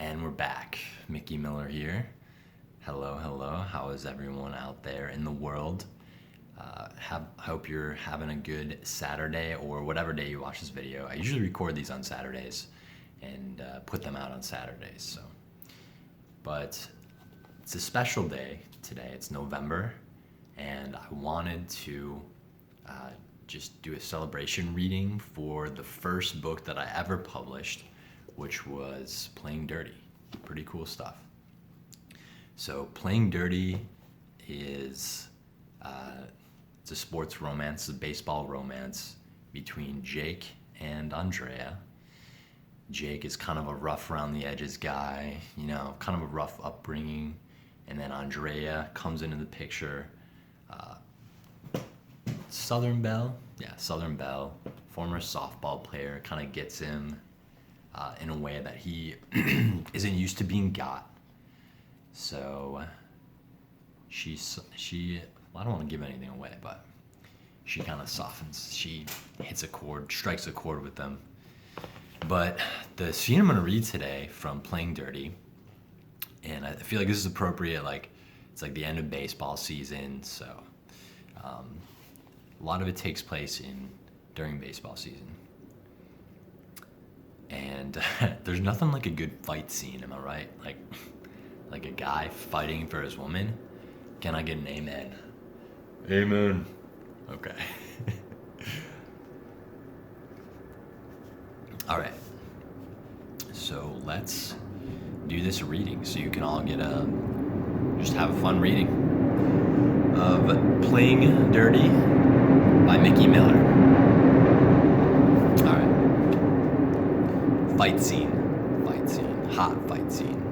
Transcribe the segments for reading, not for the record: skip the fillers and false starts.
And we're back. Mickey Miller here. Hello, hello. How is everyone out there in the world? Hope you're having a good Saturday or whatever day you watch this video. I usually record these on Saturdays and put them out on Saturdays. But it's a special day today. It's November, and I wanted to just do a celebration reading for the first book that I ever published, which was Playing Dirty. Pretty cool stuff. So Playing Dirty is it's a sports romance, a baseball romance between Jake and Andrea. Jake is kind of a rough around the edges guy, kind of a rough upbringing, and then Andrea comes into the picture. Southern Belle, former softball player, kind of gets him in a way that he isn't used to being got. So I don't want to give anything away, but she kind of softens. She hits a chord, strikes a chord with them. But the scene I'm going to read today from Playing Dirty, and I feel like this is appropriate, it's like the end of baseball season, so a lot of it takes place during baseball season. And there's nothing like a good fight scene, am I right? Like a guy fighting for his woman. Can I get an amen? Amen. Okay. All right. So let's do this reading so you can all just have a fun reading of Playing Dirty by Mickey Miller. All right. Fight scene. Hot fight scene.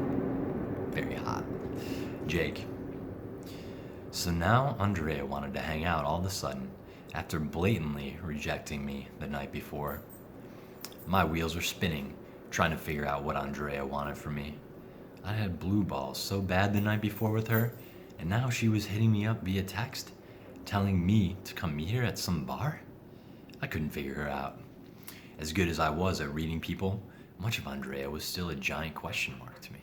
Very hot. Jake. So now Andrea wanted to hang out all of a sudden after blatantly rejecting me the night before. My wheels were spinning, trying to figure out what Andrea wanted from me. I had blue balls so bad the night before with her, and now she was hitting me up via text, telling me to come meet her at some bar? I couldn't figure her out. As good as I was at reading people, much of Andrea was still a giant question mark to me.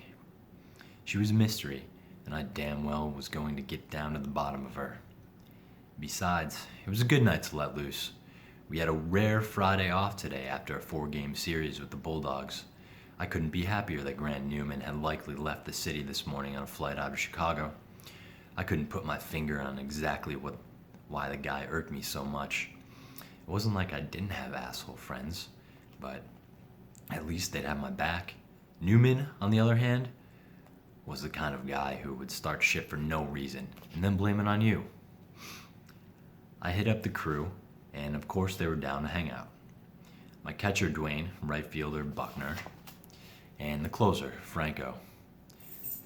She was a mystery, and I damn well was going to get down to the bottom of her. Besides, it was a good night to let loose. We had a rare Friday off today after a 4-game series with the Bulldogs. I couldn't be happier that Grant Newman had likely left the city this morning on a flight out of Chicago. I couldn't put my finger on exactly why the guy irked me so much. It wasn't like I didn't have asshole friends, but at least they'd have my back. Newman, on the other hand, was the kind of guy who would start shit for no reason and then blame it on you. I hit up the crew, and of course they were down to hang out. My catcher, Dwayne, right fielder, Buckner, and the closer, Franco.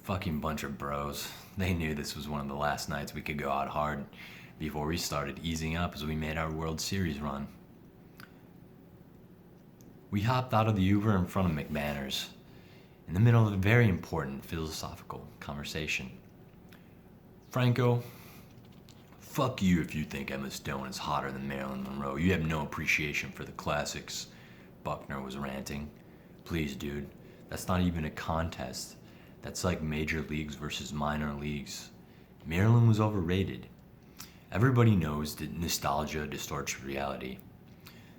Fucking bunch of bros. They knew this was one of the last nights we could go out hard before we started easing up as we made our World Series run. We hopped out of the Uber in front of McManner's in the middle of a very important philosophical conversation. Franco, fuck you if you think Emma Stone is hotter than Marilyn Monroe. You have no appreciation for the classics, Buckner was ranting. Please, dude, that's not even a contest. That's like major leagues versus minor leagues. Marilyn was overrated. Everybody knows that nostalgia distorts reality.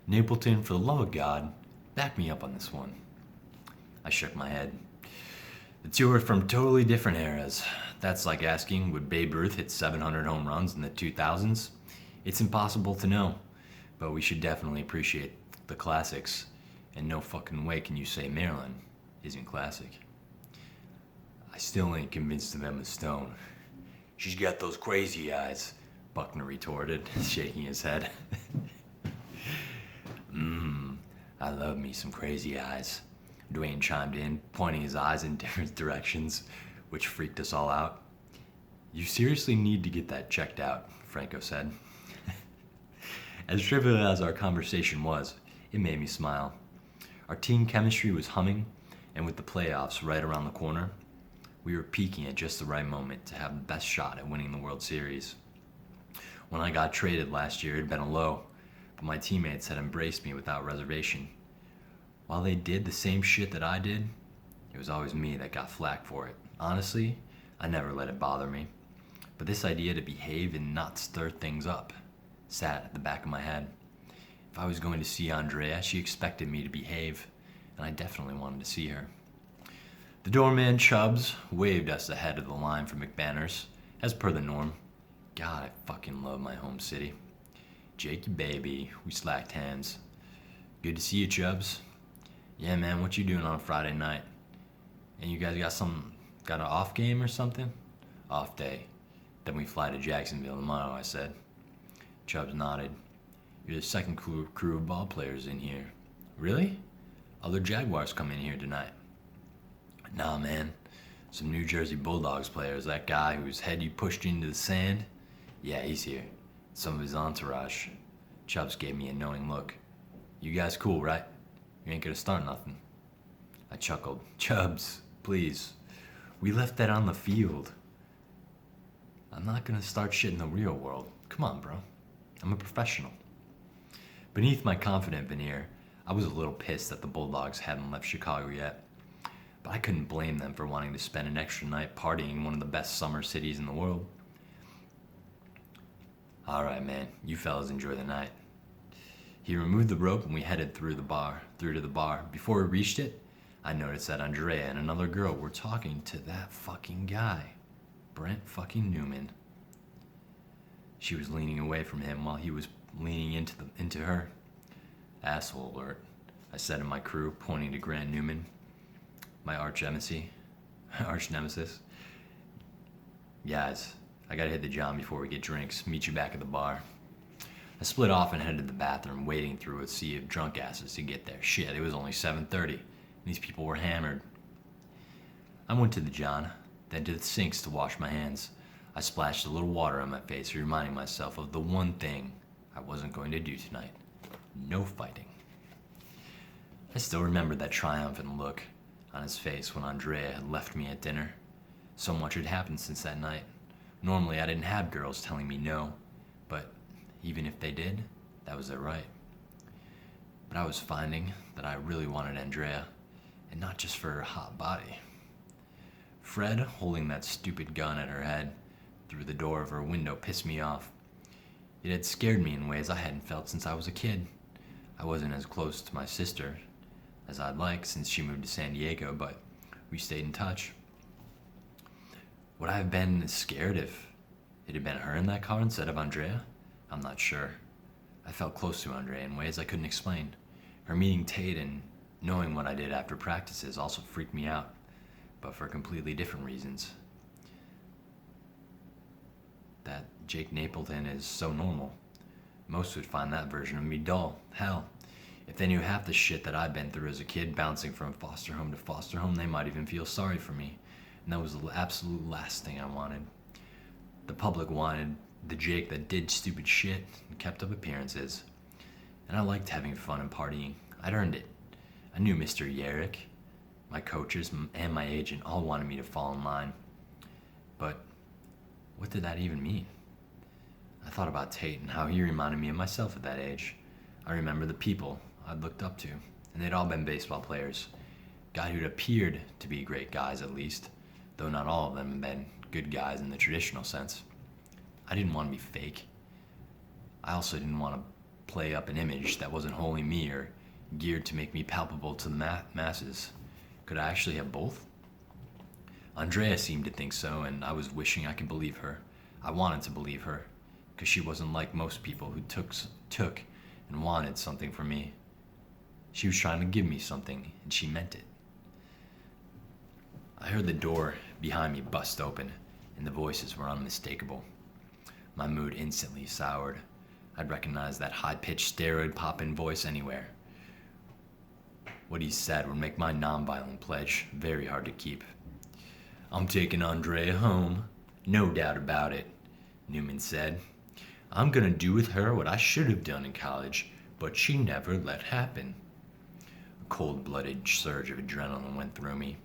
Napleton, for the love of God, back me up on this one. I shook my head. The two are from totally different eras. That's like asking, would Babe Ruth hit 700 home runs in the 2000s? It's impossible to know, but we should definitely appreciate the classics, and no fucking way can you say Marilyn isn't classic. I still ain't convinced of Emma Stone. She's got those crazy eyes, Buckner retorted, shaking his head. I love me some crazy eyes, Dwayne chimed in, pointing his eyes in different directions, which freaked us all out. You seriously need to get that checked out, Franco said. As trivial as our conversation was, it made me smile. Our team chemistry was humming, and with the playoffs right around the corner, we were peaking at just the right moment to have the best shot at winning the World Series. When I got traded last year, it had been a low, but my teammates had embraced me without reservation. While they did the same shit that I did, It was always me that got flack for it. Honestly, I never let it bother me. But this idea to behave and not stir things up sat at the back of my head. If I was going to see Andrea, she expected me to behave, and I definitely wanted to see her. The doorman, Chubbs, waved us ahead of the line for McBanners, as per the norm. God, I fucking love my home city. Jake, you baby, we slacked hands. Good to see you, Chubbs. Yeah, man, what you doing on a Friday night? And you guys got an off game or something? Off day. Then we fly to Jacksonville tomorrow, I said. Chubbs nodded. You're the second crew of ball players in here. Really? Other Jaguars come in here tonight. Nah, man. Some New Jersey Bulldogs players. That guy whose head you pushed into the sand? Yeah, he's here. Some of his entourage. Chubbs gave me a knowing look. You guys cool, right? You ain't gonna start nothing. I chuckled. Chubbs, please. We left that on the field. I'm not gonna start shit in the real world. Come on, bro. I'm a professional. Beneath my confident veneer, I was a little pissed that the Bulldogs hadn't left Chicago yet. But I couldn't blame them for wanting to spend an extra night partying in one of the best summer cities in the world. All right, man. You fellas enjoy the night. He removed the rope and we headed through to the bar. Before we reached it, I noticed that Andrea and another girl were talking to that fucking guy, Brent fucking Newman. She was leaning away from him while he was leaning into her. Asshole alert, I said to my crew, pointing to Grant Newman, my arch nemesis. Guys, I gotta hit the John before we get drinks. Meet you back at the bar. I split off and headed to the bathroom, wading through a sea of drunk asses to get there. Shit, it was only 7:30, and these people were hammered. I went to the John, then to the sinks to wash my hands. I splashed a little water on my face, reminding myself of the one thing I wasn't going to do tonight. No fighting. I still remembered that triumphant look on his face when Andrea had left me at dinner. So much had happened since that night. Normally, I didn't have girls telling me no, but even if they did, that was their right. But I was finding that I really wanted Andrea, and not just for her hot body. Fred, holding that stupid gun at her head through the door of her window, pissed me off. It had scared me in ways I hadn't felt since I was a kid. I wasn't as close to my sister as I'd like since she moved to San Diego, but we stayed in touch. Would I have been scared if it had been her in that car instead of Andrea? I'm not sure. I felt close to Andrea in ways I couldn't explain. Her meeting Tate and knowing what I did after practices also freaked me out, but for completely different reasons. That Jake Napleton is so normal. Most would find that version of me dull. Hell, if they knew half the shit that I'd been through as a kid, bouncing from foster home to foster home, they might even feel sorry for me. And that was the absolute last thing I wanted. The public wanted the Jake that did stupid shit and kept up appearances. And I liked having fun and partying. I'd earned it. I knew Mr. Yerrick, my coaches, and my agent all wanted me to fall in line. But what did that even mean? I thought about Tate and how he reminded me of myself at that age. I remember the people I'd looked up to, and they'd all been baseball players. Guys who'd appeared to be great guys at least, though not all of them had been good guys in the traditional sense. I didn't want to be fake. I also didn't want to play up an image that wasn't wholly me or geared to make me palpable to the masses. Could I actually have both? Andrea seemed to think so, and I was wishing I could believe her. I wanted to believe her, because she wasn't like most people who took and wanted something from me. She was trying to give me something, and she meant it. I heard the door behind me bust open, and the voices were unmistakable. My mood instantly soured. I'd recognize that high-pitched steroid-popping voice anywhere. What he said would make my nonviolent pledge very hard to keep. I'm taking Andrea home, no doubt about it, Newman said. I'm gonna do with her what I should have done in college, but she never let happen. A cold-blooded surge of adrenaline went through me.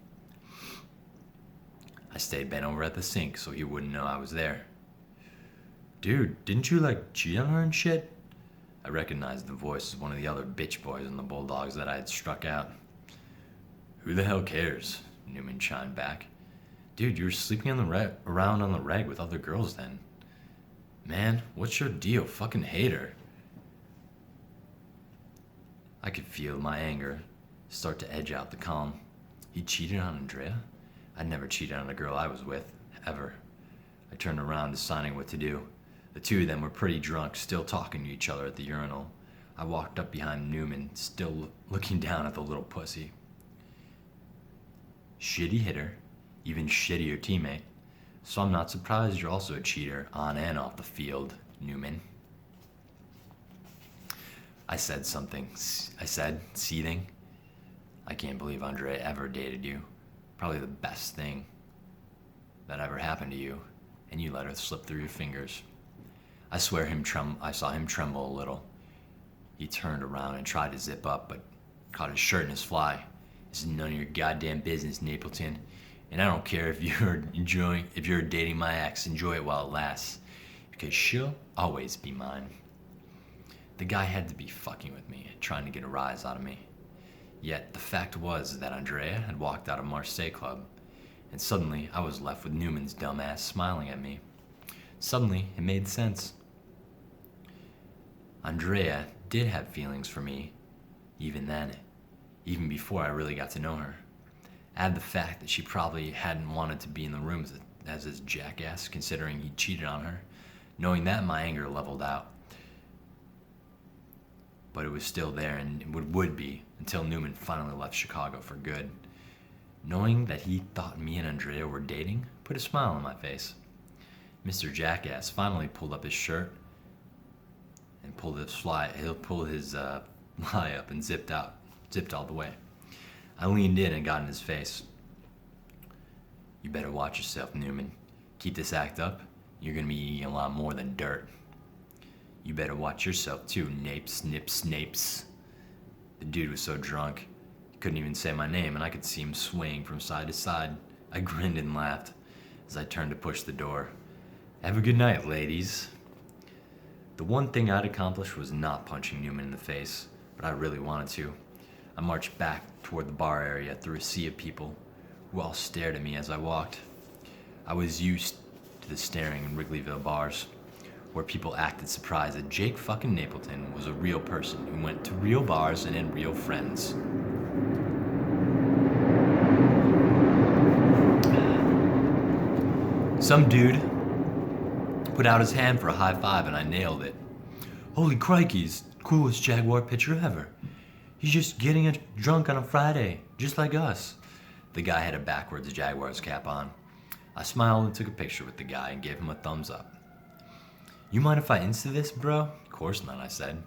I stayed bent over at the sink so he wouldn't know I was there. Dude, didn't you cheat on her and shit? I recognized the voice as one of the other bitch boys in the Bulldogs that I had struck out. Who the hell cares? Newman chimed back. Dude, you were sleeping around on the reg with other girls then. Man, what's your deal? Fucking hater. I could feel my anger start to edge out the calm. He cheated on Andrea? I'd never cheated on a girl I was with, ever. I turned around, deciding what to do. The two of them were pretty drunk, still talking to each other at the urinal. I walked up behind Newman, still looking down at the little pussy. Shitty hitter, even shittier teammate. So I'm not surprised you're also a cheater on and off the field, Newman. I said something. I said, seething. I can't believe Andrea ever dated you. Probably the best thing that ever happened to you, and you let her slip through your fingers. I swear I saw him tremble a little. He turned around and tried to zip up, but caught his shirt in his fly. This is none of your goddamn business, Napleton. And I don't care if you're dating my ex, enjoy it while it lasts. Because she'll always be mine. The guy had to be fucking with me, trying to get a rise out of me. Yet the fact was that Andrea had walked out of Marseille Club, and suddenly I was left with Newman's dumb ass smiling at me. Suddenly it made sense. Andrea did have feelings for me, even then, even before I really got to know her. Add the fact that she probably hadn't wanted to be in the room as his jackass, considering he cheated on her. Knowing that, my anger leveled out. But it was still there, and it would be until Newman finally left Chicago for good. Knowing that he thought me and Andrea were dating put a smile on my face. Mr. Jackass finally pulled up his shirt and pulled his fly up and zipped all the way. I leaned in and got in his face. You better watch yourself, Newman. Keep this act up, you're gonna be eating a lot more than dirt. You better watch yourself too, Napes, Nips, Napes. The dude was so drunk, he couldn't even say my name, and I could see him swaying from side to side. I grinned and laughed as I turned to push the door. Have a good night, ladies. The one thing I'd accomplished was not punching Newman in the face, but I really wanted to. I marched back toward the bar area through a sea of people who all stared at me as I walked. I was used to the staring in Wrigleyville bars, where people acted surprised that Jake fucking Napleton was a real person who went to real bars and had real friends. Some dude put out his hand for a high five and I nailed it. Holy crikeys, coolest Jaguar pitcher ever. He's just getting drunk on a Friday, just like us. The guy had a backwards Jaguars cap on. I smiled and took a picture with the guy and gave him a thumbs up. You mind if I Insta this, bro? Of course not, I said.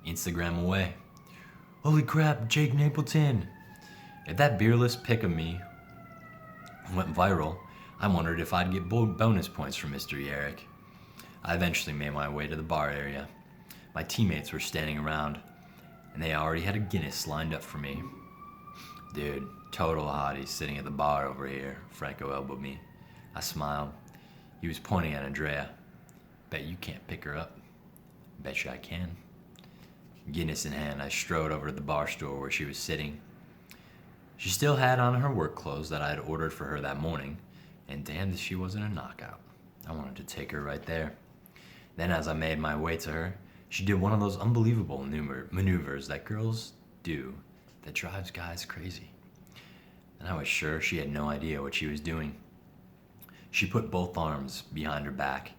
Instagram away. Holy crap, Jake Napleton. If that beerless pic of me went viral, I wondered if I'd get bonus points from Mr. Yerrick. I eventually made my way to the bar area. My teammates were standing around, and they already had a Guinness lined up for me. Dude, total hottie sitting at the bar over here, Franco elbowed me. I smiled. He was pointing at Andrea. Bet you can't pick her up. Bet you I can. Guinness in hand, I strode over to the bar stool where she was sitting. She still had on her work clothes that I had ordered for her that morning, and damned if she wasn't a knockout. I wanted to take her right there. Then as I made my way to her, she did one of those unbelievable maneuvers that girls do that drives guys crazy. And I was sure she had no idea what she was doing. She put both arms behind her back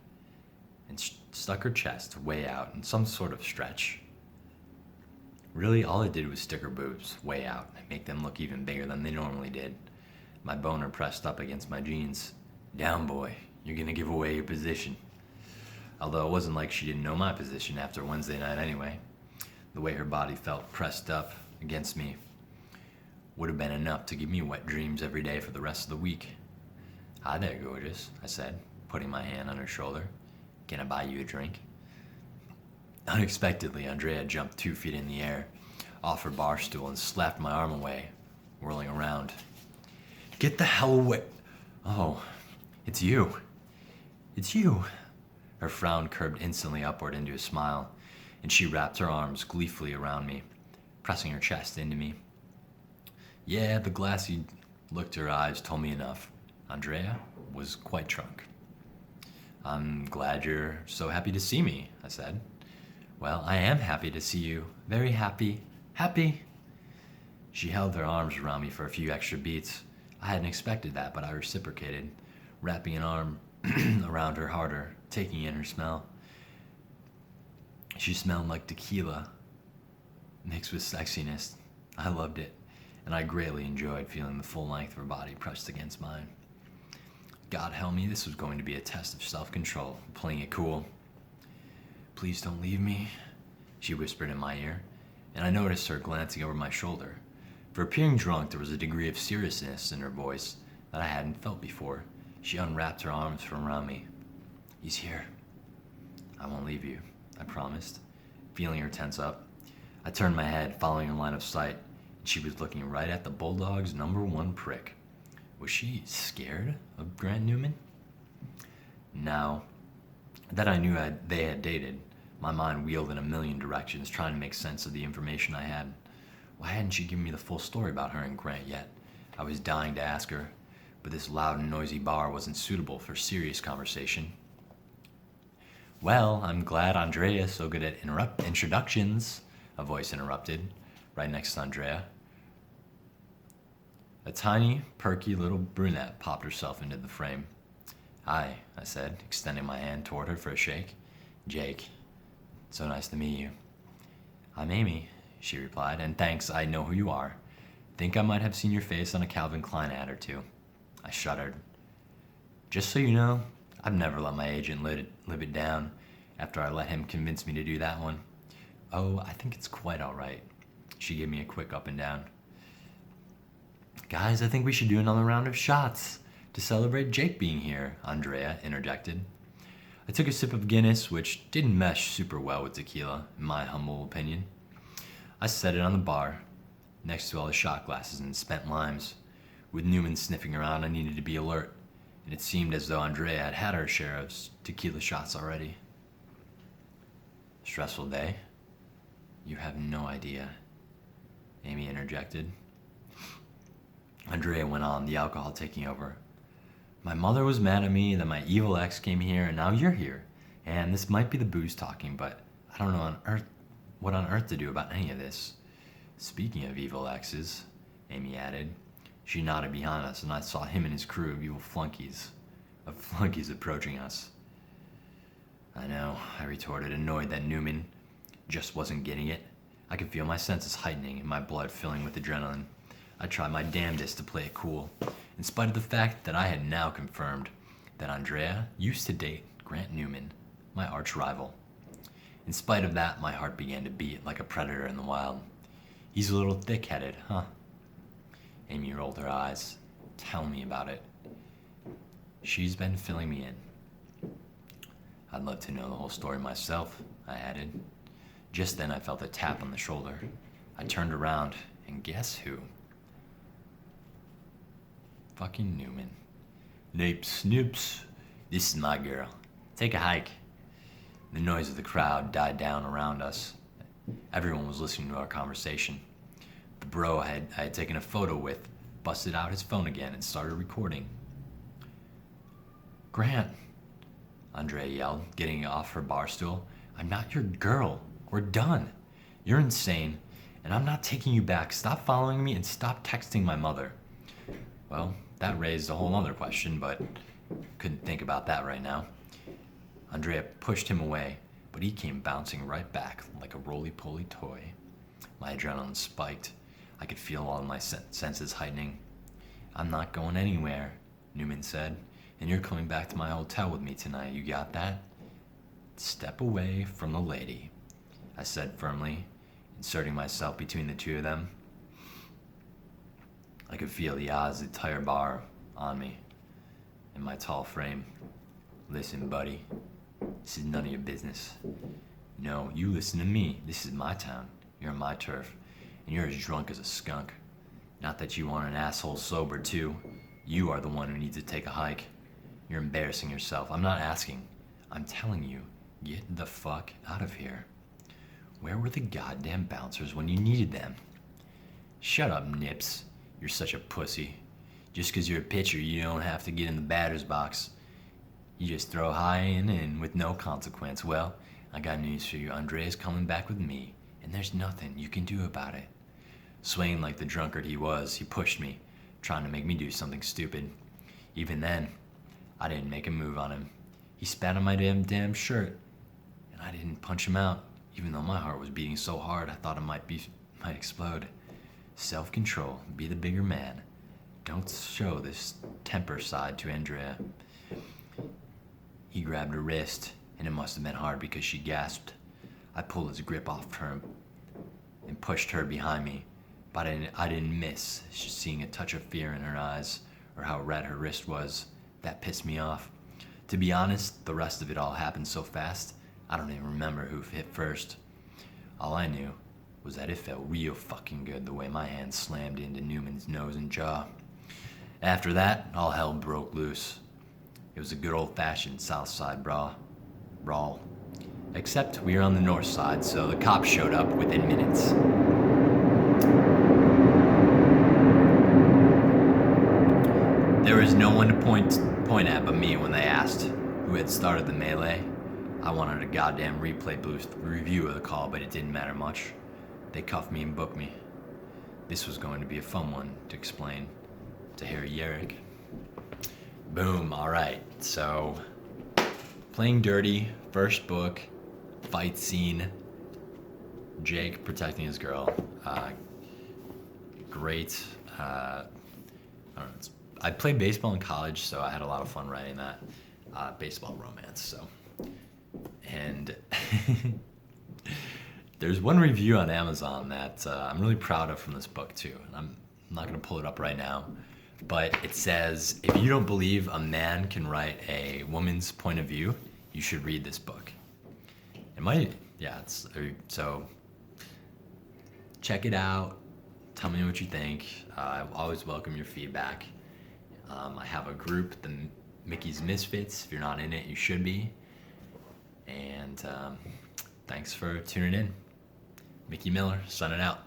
and stuck her chest way out in some sort of stretch. Really, all it did was stick her boobs way out and make them look even bigger than they normally did. My boner pressed up against my jeans. Down, boy, you're gonna give away your position. Although it wasn't like she didn't know my position after Wednesday night anyway. The way her body felt pressed up against me would have been enough to give me wet dreams every day for the rest of the week. Hi there, gorgeous, I said, putting my hand on her shoulder. Can I buy you a drink? Unexpectedly, Andrea jumped 2 feet in the air, off her bar stool, and slapped my arm away, whirling around. Get the hell away! Oh, it's you. It's you. Her frown curved instantly upward into a smile, and she wrapped her arms gleefully around me, pressing her chest into me. Yeah, the glassy Looked her eyes told me enough. Andrea was quite drunk. I'm glad you're so happy to see me, I said. Well, I am happy to see you. Very happy. Happy. She held her arms around me for a few extra beats. I hadn't expected that, but I reciprocated, wrapping an arm around her harder, taking in her smell. She smelled like tequila, mixed with sexiness. I loved it, and I greatly enjoyed feeling the full length of her body pressed against mine. God help me, this was going to be a test of self-control, playing it cool. Please don't leave me, she whispered in my ear, and I noticed her glancing over my shoulder. For appearing drunk, there was a degree of seriousness in her voice that I hadn't felt before. She unwrapped her arms from around me. He's here. I won't leave you, I promised, feeling her tense up. I turned my head, following her line of sight, and she was looking right at the Bulldog's #1 prick. Was she scared of Grant Newman? Now that I knew they had dated, my mind wheeled in a million directions, trying to make sense of the information I had. Why hadn't she given me the full story about her and Grant yet? I was dying to ask her, but this loud and noisy bar wasn't suitable for serious conversation. Well, I'm glad Andrea's so good at introductions, a voice interrupted, right next to Andrea. A tiny, perky little brunette popped herself into the frame. Hi, I said, extending my hand toward her for a shake. Jake, so nice to meet you. I'm Amy, she replied, and thanks, I know who you are. Think I might have seen your face on a Calvin Klein ad or two. I shuddered. Just so you know, I've never let my agent live it down after I let him convince me to do that one. Oh, I think it's quite all right. She gave me a quick up and down. Guys, I think we should do another round of shots to celebrate Jake being here, Andrea interjected. I took a sip of Guinness, which didn't mesh super well with tequila, in my humble opinion. I set it on the bar, next to all the shot glasses and spent limes. With Newman sniffing around, I needed to be alert, and it seemed as though Andrea had had her share of tequila shots already. Stressful day? You have no idea, Amy interjected. Andrea went on, the alcohol taking over. My mother was mad at me that my evil ex came here, and now you're here. And this might be the booze talking, but I don't know what on earth to do about any of this. Speaking of evil exes, Amy added. She nodded behind us, and I saw him and his crew of evil flunkies approaching us. I know, I retorted, annoyed that Newman just wasn't getting it. I could feel my senses heightening and my blood filling with adrenaline. I tried my damnedest to play it cool, in spite of the fact that I had now confirmed that Andrea used to date Grant Newman, my arch rival. In spite of that, my heart began to beat like a predator in the wild. He's a little thick-headed, huh? Amy rolled her eyes. Tell me about it. She's been filling me in. I'd love to know the whole story myself, I added. Just then I felt a tap on the shoulder. I turned around, and guess who? Fucking Newman. Nips, this is my girl. Take a hike. The noise of the crowd died down around us. Everyone was listening to our conversation. The bro I had taken a photo with busted out his phone again and started recording. Grant, Andrea yelled, getting off her bar stool. I'm not your girl. We're done. You're insane, and I'm not taking you back. Stop following me and stop texting my mother. Well, that raised a whole other question, but couldn't think about that right now. Andrea pushed him away, but he came bouncing right back like a roly-poly toy. My adrenaline spiked. I could feel all my senses heightening. I'm not going anywhere, Newman said, and you're coming back to my hotel with me tonight. You got that? Step away from the lady, I said firmly, inserting myself between the two of them. I could feel the odds of the entire bar on me in my tall frame. Listen, buddy, this is none of your business. No, you listen to me. This is my town. You're on my turf, and you're as drunk as a skunk. Not that you want an asshole sober, too. You are the one who needs to take a hike. You're embarrassing yourself. I'm not asking. I'm telling you, get the fuck out of here. Where were the goddamn bouncers when you needed them? Shut up, Nips. You're such a pussy. Just because you're a pitcher, you don't have to get in the batter's box. You just throw high and in with no consequence. Well, I got news for you. Andrea's coming back with me, and there's nothing you can do about it. Swaying like the drunkard he was, he pushed me, trying to make me do something stupid. Even then, I didn't make a move on him. He spat on my damn shirt, and I didn't punch him out, even though my heart was beating so hard I thought it might explode. Self-control, be the bigger man. Don't show this temper side to Andrea. He grabbed her wrist, and it must have been hard because she gasped. I pulled his grip off her and pushed her behind me, but I didn't miss, seeing a touch of fear in her eyes or how red her wrist was. That pissed me off. To be honest, the rest of it all happened so fast, I don't even remember who hit first. All I knew was that it felt real fucking good the way my hand slammed into Newman's nose and jaw. After that, all hell broke loose. It was a good old-fashioned South Side brawl. Except we were on the North Side, so the cops showed up within minutes. There was no one to point at but me when they asked who had started the melee. I wanted a goddamn replay booth review of the call, but it didn't matter much. They cuffed me and booked me. This was going to be a fun one to explain to Harry Yerrick. Boom, alright, so Playing Dirty, first book, fight scene, Jake protecting his girl. Great. I don't know, I played baseball in college, so I had a lot of fun writing that. Baseball romance, so. And there's one review on Amazon that I'm really proud of from this book too. And I'm not gonna pull it up right now, but it says, if you don't believe a man can write a woman's point of view, you should read this book. So check it out. Tell me what you think. I always welcome your feedback. I have a group, the Mickey's Misfits. If you're not in it, you should be. And thanks for tuning in. Mickey Miller, signing out.